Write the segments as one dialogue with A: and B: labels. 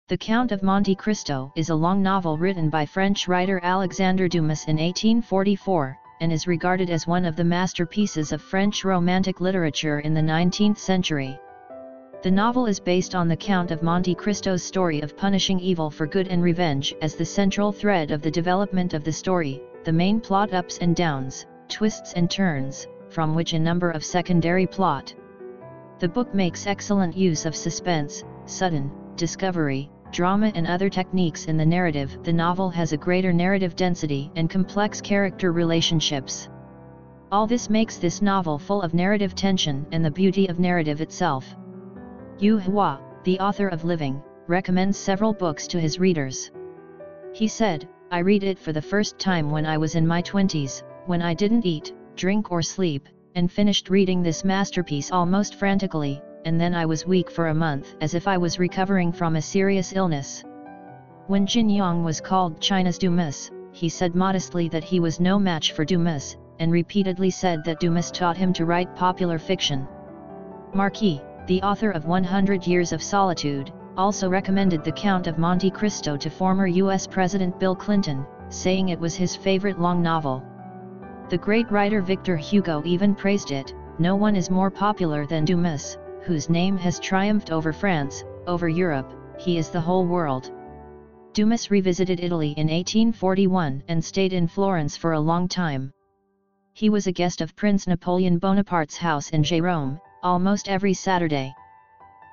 A: The Count of Monte Cristo is a long novel written by French writer Alexandre Dumas in 1844, and is regarded as one of the masterpieces of French Romantic literature in the 19th century. The novel is based on the Count of Monte Cristo's story of punishing evil for good and revenge as the central thread of the development of the story, the main plot ups and downs, twists and turns, from which a number of secondary plot. The book makes excellent use of suspense, sudden discovery, drama and other techniques in the narrative. The novel has a greater narrative density and complex character relationships. All this makes this novel full of narrative tension and the beauty of narrative itself. Yu Hua, the author of Living, recommends several books to his readers. He said, "I read it for the first time when I was in my 20s, when I didn't eat, drink or sleep, and finished reading this masterpiece almost frantically, and then I was weak for a month as if I was recovering from a serious illness." When Jin Yong was called China's Dumas, he said modestly that he was no match for Dumas, and repeatedly said that Dumas taught him to write popular fiction. Marquis, the author of 100 Years of Solitude, also recommended The Count of Monte Cristo to former U.S. President Bill Clinton, saying it was his favorite long novel. The great writer Victor Hugo even praised it. "No one is more popular than Dumas, whose name has triumphed over France, over Europe, he is the whole world." Dumas revisited Italy in 1841 and stayed in Florence for a long time. He was a guest of Prince Napoleon Bonaparte's house in Jérôme, almost every Saturday.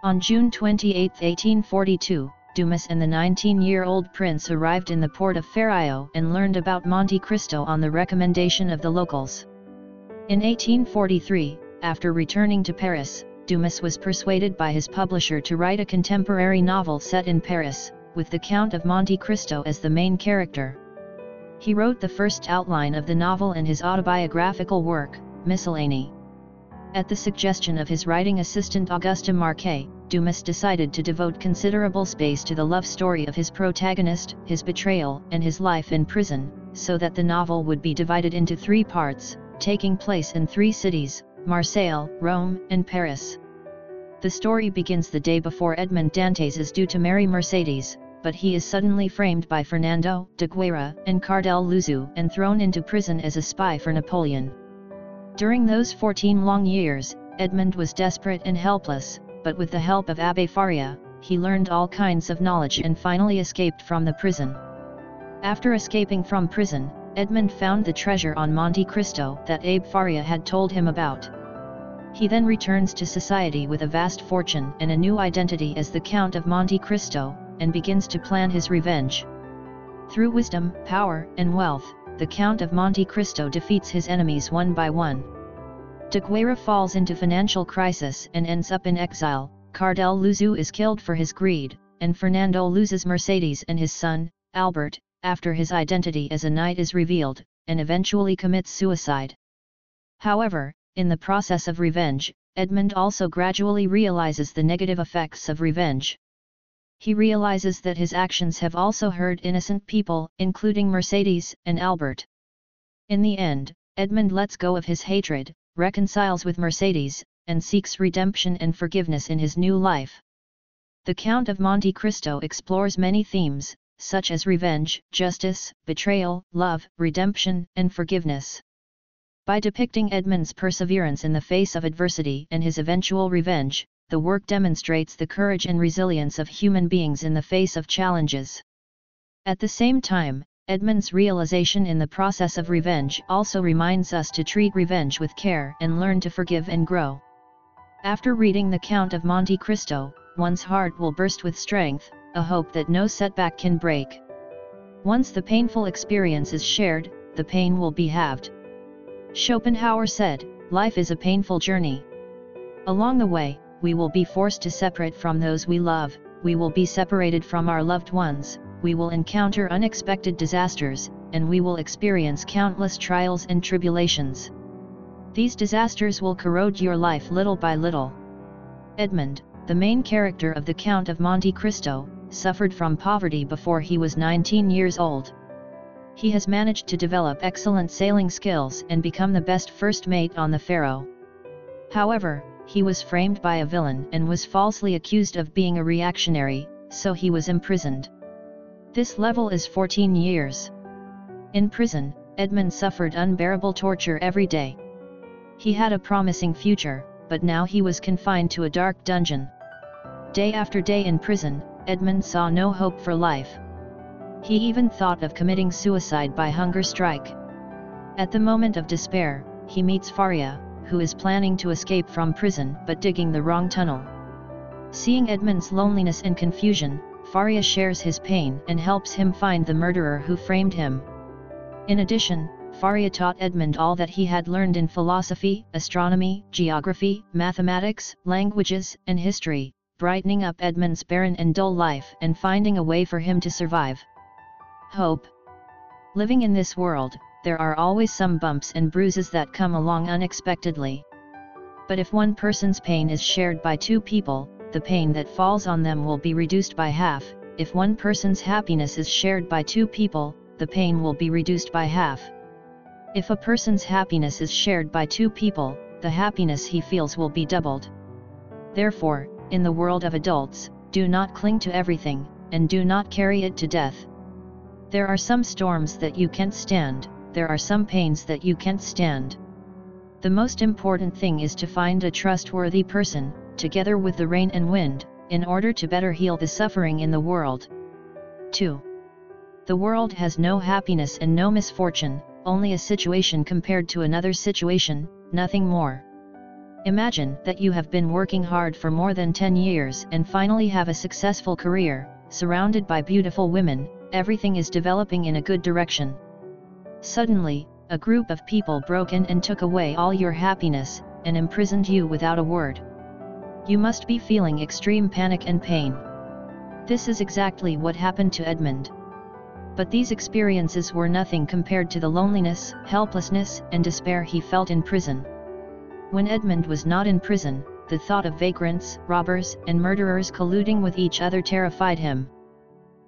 A: On June 28, 1842, Dumas and the 19-year-old prince arrived in the port of Ferraio and learned about Monte Cristo on the recommendation of the locals. In 1843, after returning to Paris, Dumas was persuaded by his publisher to write a contemporary novel set in Paris, with the Count of Monte Cristo as the main character. He wrote the first outline of the novel in his autobiographical work, Miscellany. At the suggestion of his writing assistant Auguste Marquet, Dumas decided to devote considerable space to the love story of his protagonist, his betrayal, and his life in prison, so that the novel would be divided into 3 parts, taking place in 3 cities, Marseille, Rome, and Paris. The story begins the day before Edmond Dantes is due to marry Mercedes, but he is suddenly framed by Fernando de Guerra and Cardel Luzu and thrown into prison as a spy for Napoleon. During those 14 long years, Edmond was desperate and helpless, but with the help of Abbé Faria, he learned all kinds of knowledge and finally escaped from the prison. After escaping from prison, Edmond found the treasure on Monte Cristo that Abbé Faria had told him about. He then returns to society with a vast fortune and a new identity as the Count of Monte Cristo, and begins to plan his revenge. Through wisdom, power, and wealth, the Count of Monte Cristo defeats his enemies one by one. De Guerra falls into financial crisis and ends up in exile, Cardel Luzu is killed for his greed, and Fernando loses Mercedes and his son, Albert, after his identity as a knight is revealed, and eventually commits suicide. However, in the process of revenge, Edmond also gradually realizes the negative effects of revenge. He realizes that his actions have also hurt innocent people, including Mercedes and Albert. In the end, Edmond lets go of his hatred, reconciles with Mercedes, and seeks redemption and forgiveness in his new life. The Count of Monte Cristo explores many themes, such as revenge, justice, betrayal, love, redemption, and forgiveness. By depicting Edmond's perseverance in the face of adversity and his eventual revenge, the work demonstrates the courage and resilience of human beings in the face of challenges. At the same time, Edmond's realization in the process of revenge also reminds us to treat revenge with care and learn to forgive and grow. After reading The Count of Monte Cristo, one's heart will burst with strength, a hope that no setback can break. Once the painful experience is shared, the pain will be halved. Schopenhauer said, "Life is a painful journey. Along the way, we will be forced to separate from those we love, we will be separated from our loved ones, we will encounter unexpected disasters, and we will experience countless trials and tribulations. These disasters will corrode your life little by little." Edmond, the main character of The Count of Monte Cristo, suffered from poverty before he was 19 years old. He has managed to develop excellent sailing skills and become the best first mate on the Pharaoh. However, he was framed by a villain and was falsely accused of being a reactionary, so he was imprisoned. This level is 14 years. In prison, Edmund suffered unbearable torture every day. He had a promising future, but now he was confined to a dark dungeon. Day after day in prison, Edmund saw no hope for life. He even thought of committing suicide by hunger strike. At the moment of despair, he meets Faria, who is planning to escape from prison but digging the wrong tunnel. Seeing Edmund's loneliness and confusion, Faria shares his pain and helps him find the murderer who framed him. In addition, Faria taught Edmund all that he had learned in philosophy, astronomy, geography, mathematics, languages, and history, brightening up Edmund's barren and dull life and finding a way for him to survive. Hope. Living in this world, there are always some bumps and bruises that come along unexpectedly. But if one person's pain is shared by two people, the pain that falls on them will be reduced by half. If one person's happiness is shared by two people, the pain will be reduced by half. If a person's happiness is shared by two people, the happiness he feels will be doubled. Therefore, in the world of adults, do not cling to everything, and do not carry it to death. There are some storms that you can't stand, there are some pains that you can't stand. The most important thing is to find a trustworthy person, together with the rain and wind, in order to better heal the suffering in the world. 2. The world has no happiness and no misfortune, only a situation compared to another situation, nothing more. Imagine that you have been working hard for more than 10 years and finally have a successful career, surrounded by beautiful women, everything is developing in a good direction. Suddenly, a group of people broke in and took away all your happiness, and imprisoned you without a word. You must be feeling extreme panic and pain. This is exactly what happened to Edmund. But these experiences were nothing compared to the loneliness, helplessness, and despair he felt in prison. When Edmund was not in prison, the thought of vagrants, robbers, and murderers colluding with each other terrified him.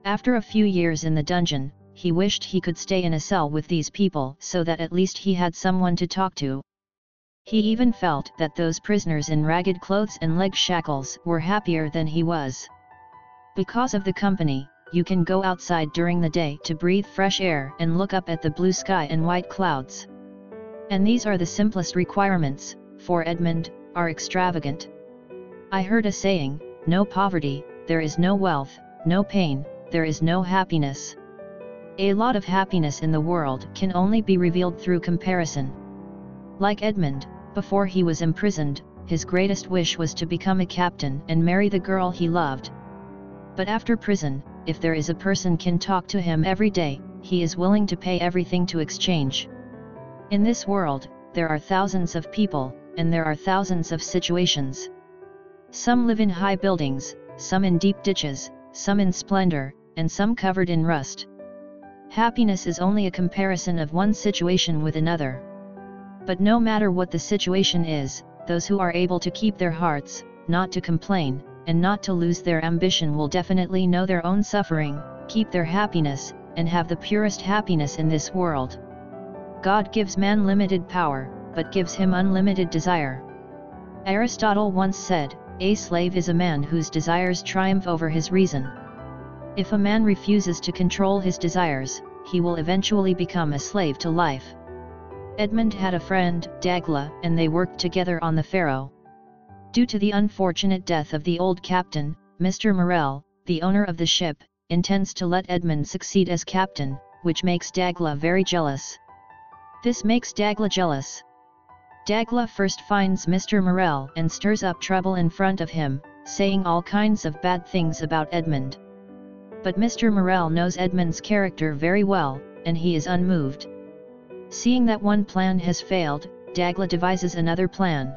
A: After a few years in the dungeon, he wished he could stay in a cell with these people so that at least he had someone to talk to. He even felt that those prisoners in ragged clothes and leg shackles were happier than he was. Because of the company, you can go outside during the day to breathe fresh air and look up at the blue sky and white clouds. And these are the simplest requirements, for Edmund, are extravagant. I heard a saying, no poverty, there is no wealth, no pain, there is no happiness. A lot of happiness in the world can only be revealed through comparison. Like Edmund, before he was imprisoned, his greatest wish was to become a captain and marry the girl he loved. But after prison, if there is a person can talk to him every day, he is willing to pay everything to exchange. In this world, there are thousands of people, and there are thousands of situations. Some live in high buildings, some in deep ditches, some in splendor, and some covered in rust. Happiness is only a comparison of one situation with another. But no matter what the situation is, those who are able to keep their hearts, not to complain, and not to lose their ambition will definitely know their own suffering, keep their happiness, and have the purest happiness in this world. God gives man limited power, but gives him unlimited desire. Aristotle once said, "A slave is a man whose desires triumph over his reason." If a man refuses to control his desires, he will eventually become a slave to life. Edmund had a friend, Dagla, and they worked together on the Pharaoh. Due to the unfortunate death of the old captain, Mr. Morel, the owner of the ship, intends to let Edmund succeed as captain, which makes Dagla very jealous. This makes Dagla jealous. Dagla first finds Mr. Morel and stirs up trouble in front of him, saying all kinds of bad things about Edmund. But Mr. Morel knows Edmund's character very well, and he is unmoved. Seeing that one plan has failed, Dagla devises another plan.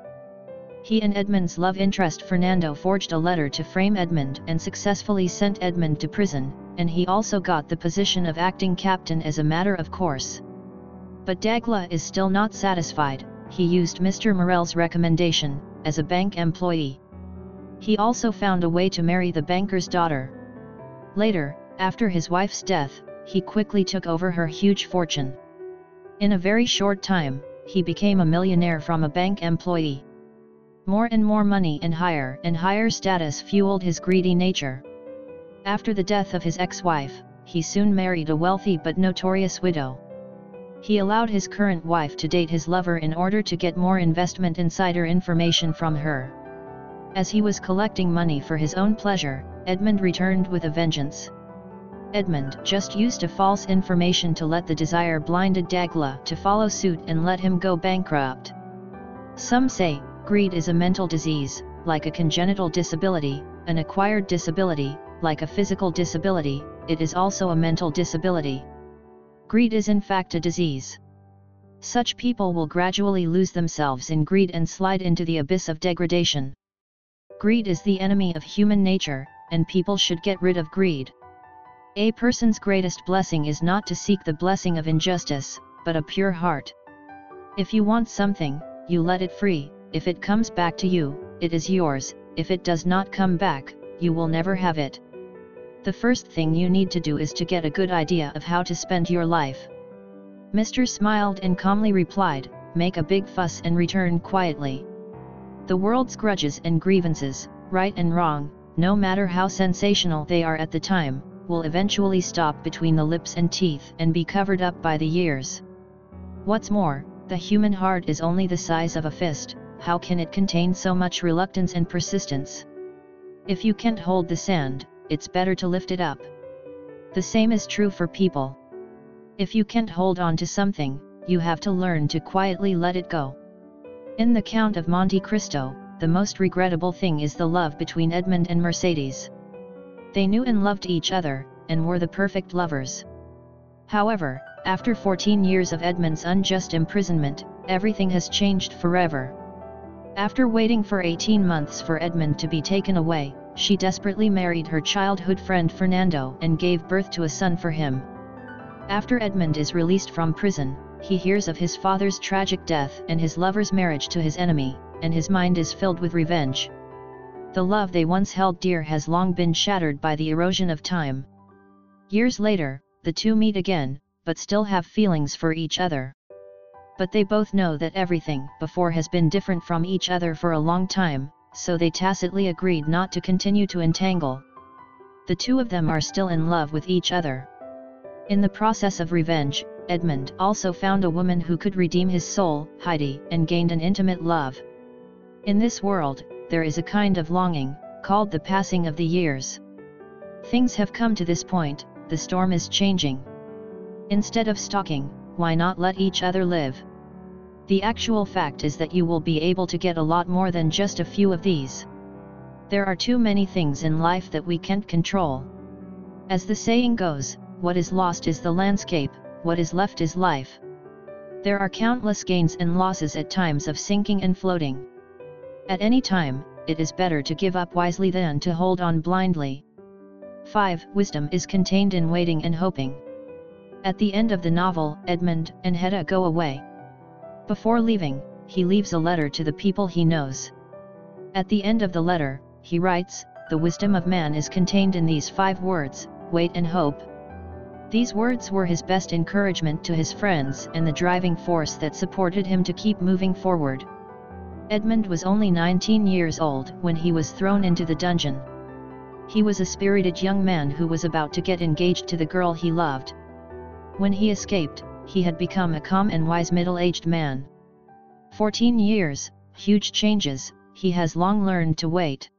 A: He and Edmund's love interest Fernando forged a letter to frame Edmund and successfully sent Edmund to prison, and he also got the position of acting captain as a matter of course. But Dagla is still not satisfied. He used Mr. Morel's recommendation, as a bank employee. He also found a way to marry the banker's daughter. Later, after his wife's death, he quickly took over her huge fortune. In a very short time, he became a millionaire from a bank employee. More and more money and higher status fueled his greedy nature. After the death of his ex-wife, he soon married a wealthy but notorious widow. He allowed his current wife to date his lover in order to get more investment insider information from her. As he was collecting money for his own pleasure, Edmund returned with a vengeance. Edmund just used a false information to let the desire-blinded Dagla to follow suit and let him go bankrupt. Some say, greed is a mental disease, like a congenital disability, an acquired disability, like a physical disability, it is also a mental disability. Greed is in fact a disease. Such people will gradually lose themselves in greed and slide into the abyss of degradation. Greed is the enemy of human nature, and people should get rid of greed. A person's greatest blessing is not to seek the blessing of injustice, but a pure heart. If you want something, you let it free. If it comes back to you, it is yours. If it does not come back, you will never have it. The first thing you need to do is to get a good idea of how to spend your life. Mr. smiled and calmly replied, "Make a big fuss and return quietly." The world's grudges and grievances, right and wrong, no matter how sensational they are at the time, will eventually stop between the lips and teeth and be covered up by the years. What's more, the human heart is only the size of a fist. How can it contain so much reluctance and persistence? If you can't hold the sand, it's better to lift it up. The same is true for people. If you can't hold on to something, you have to learn to quietly let it go. In the Count of Monte Cristo, the most regrettable thing is the love between Edmund and Mercedes. They knew and loved each other, and were the perfect lovers. However, after 14 years of Edmund's unjust imprisonment, everything has changed forever. After waiting for 18 months for Edmund to be taken away, she desperately married her childhood friend Fernando and gave birth to a son for him. After Edmund is released from prison, he hears of his father's tragic death and his lover's marriage to his enemy, and his mind is filled with revenge. The love they once held dear has long been shattered by the erosion of time. Years later, the two meet again, but still have feelings for each other. But they both know that everything before has been different from each other for a long time, so they tacitly agreed not to continue to entangle. The two of them are still in love with each other. In the process of revenge, Edmund also found a woman who could redeem his soul, Heidi, and gained an intimate love. In this world, there is a kind of longing, called the passing of the years. Things have come to this point, the storm is changing. Instead of stalking, why not let each other live? The actual fact is that you will be able to get a lot more than just a few of these. There are too many things in life that we can't control. As the saying goes, what is lost is the landscape, what is left is life. There are countless gains and losses at times of sinking and floating. At any time, it is better to give up wisely than to hold on blindly. 5. Wisdom is contained in waiting and hoping. At the end of the novel, Edmund and Hedda go away. Before leaving, he leaves a letter to the people he knows. At the end of the letter, he writes, "The wisdom of man is contained in these 5 words, wait and hope." These words were his best encouragement to his friends and the driving force that supported him to keep moving forward. Edmund was only 19 years old when he was thrown into the dungeon. He was a spirited young man who was about to get engaged to the girl he loved. When he escaped, he had become a calm and wise middle-aged man. 14 years, huge changes, he has long learned to wait.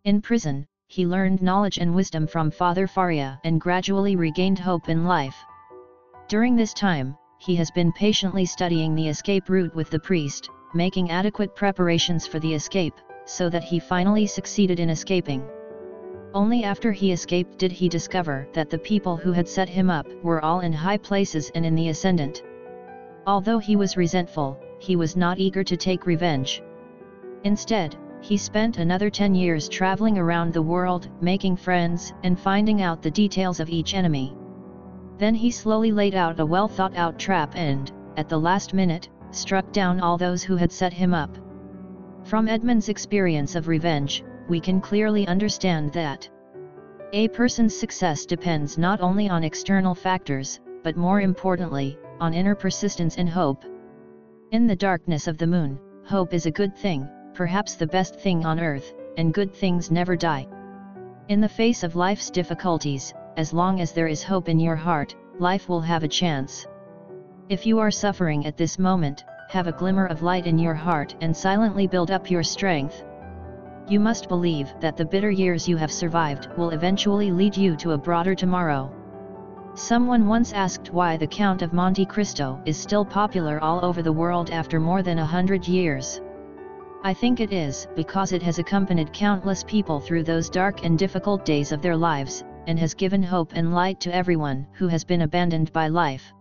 A: In prison, he learned knowledge and wisdom from Father Faria and gradually regained hope in life. During this time, he has been patiently studying the escape route with the priest, making adequate preparations for the escape, so that he finally succeeded in escaping. Only after he escaped did he discover that the people who had set him up were all in high places and in the ascendant. Although he was resentful, he was not eager to take revenge. Instead, he spent another 10 years traveling around the world, making friends, and finding out the details of each enemy. Then he slowly laid out a well-thought-out trap and, at the last minute, struck down all those who had set him up. From Edmund's experience of revenge, we can clearly understand that a person's success depends not only on external factors, but more importantly, on inner persistence and hope. In the darkness of the moon, hope is a good thing, perhaps the best thing on earth, and good things never die. In the face of life's difficulties, as long as there is hope in your heart, life will have a chance. If you are suffering at this moment, have a glimmer of light in your heart and silently build up your strength. You must believe that the bitter years you have survived will eventually lead you to a broader tomorrow. Someone once asked why the Count of Monte Cristo is still popular all over the world after more than 100 years. I think it is because it has accompanied countless people through those dark and difficult days of their lives, and has given hope and light to everyone who has been abandoned by life.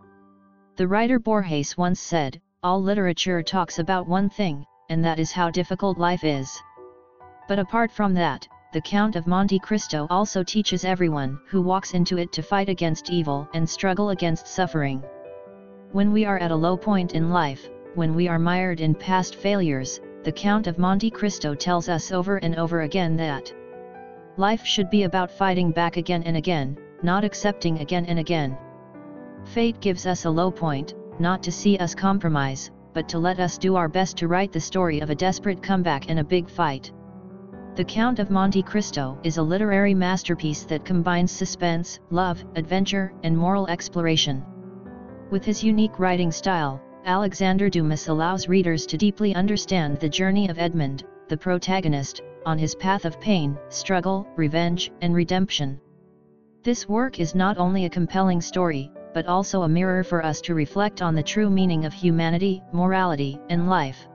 A: The writer Borges once said, "All literature talks about one thing, and that is how difficult life is." But apart from that, the Count of Monte Cristo also teaches everyone who walks into it to fight against evil and struggle against suffering. When we are at a low point in life, when we are mired in past failures, the Count of Monte Cristo tells us over and over again that life should be about fighting back again and again, not accepting again and again. Fate gives us a low point, not to see us compromise, but to let us do our best to write the story of a desperate comeback and a big fight. The Count of Monte Cristo is a literary masterpiece that combines suspense, love, adventure, and moral exploration. With his unique writing style, Alexandre Dumas allows readers to deeply understand the journey of Edmond, the protagonist, on his path of pain, struggle, revenge, and redemption. This work is not only a compelling story, but also a mirror for us to reflect on the true meaning of humanity, morality, and life.